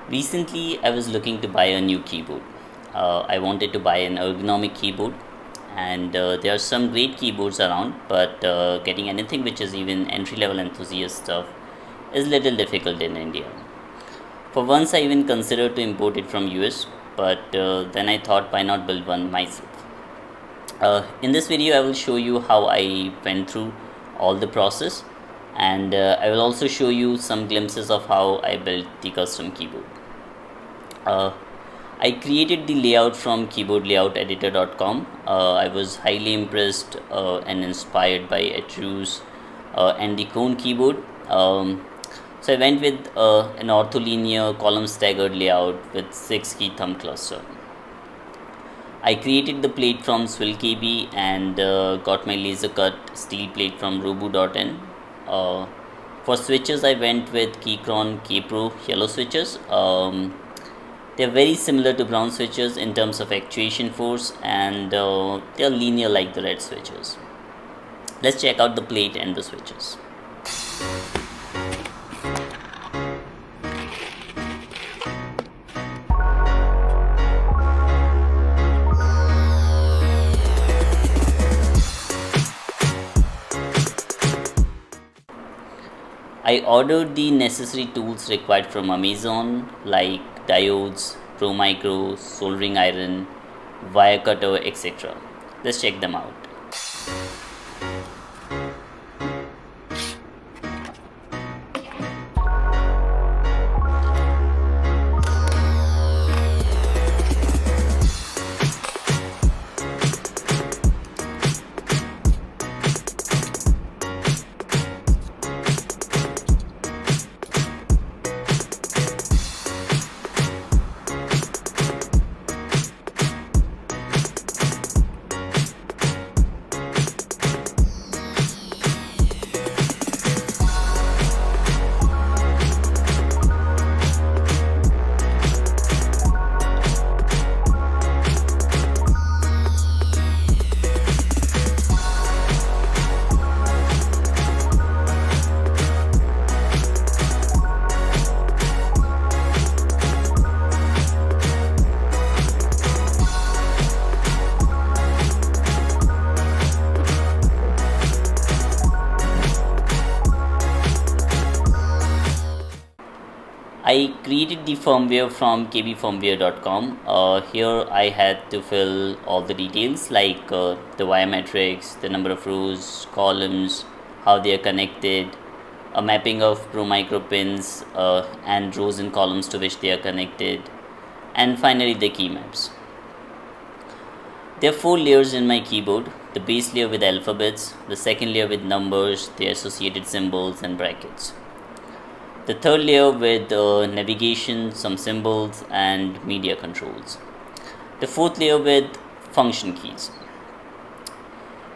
Recently, I was looking to buy a new keyboard. I wanted to buy an ergonomic keyboard, and there are some great keyboards around, but getting anything which is even entry level enthusiast stuff is little difficult in India. For once, I even considered to import it from US, but then I thought, why not build one myself? In this video, I will show you how I went through all the process, and I will also show you some glimpses of how I built the custom keyboard. Uh, I created the layout from keyboardlayouteditor.com. I was highly impressed and inspired by Etru's and the Cone keyboard. So I went with an ortholinear column staggered layout with 6 key thumb cluster. I created the plate from SwillKB and got my laser cut steel plate from robu.in. For switches, I went with Keychron K-Pro yellow switches. They are very similar to brown switches in terms of actuation force, and they are linear like the red switches. Let's check out the plate and the switches. I ordered the necessary tools required from Amazon like diodes, Pro Micro, soldering iron, wire cutter, etc. Let's check them out. I created the firmware from kbfirmware.com. Here I had to fill all the details like the wire metrics, the number of rows, columns, how they are connected, a mapping of Pro Micro pins and rows and columns to which they are connected, and finally the key maps. There are 4 layers in my keyboard: the base layer with alphabets, the second layer with numbers, their associated symbols and brackets, the third layer with navigation, some symbols and media controls, the fourth layer with function keys.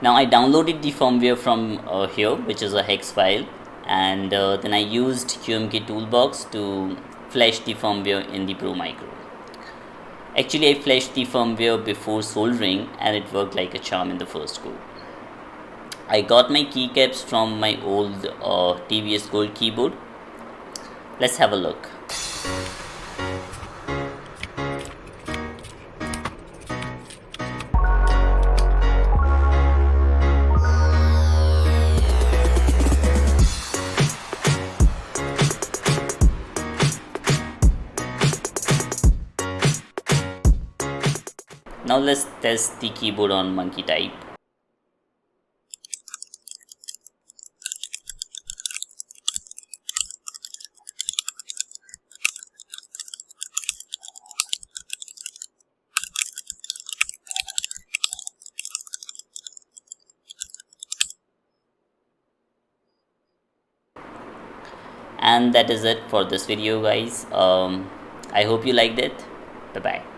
Now I downloaded the firmware from here, which is a hex file, and then I used QMK toolbox to flash the firmware in the Pro Micro. Actually, I flashed the firmware before soldering and it worked like a charm in the first go. I got my keycaps from my old TVS Gold keyboard. Let's have a look. Now let's test the keyboard on monkey type. And that is it for this video, guys. I hope you liked it. Bye bye.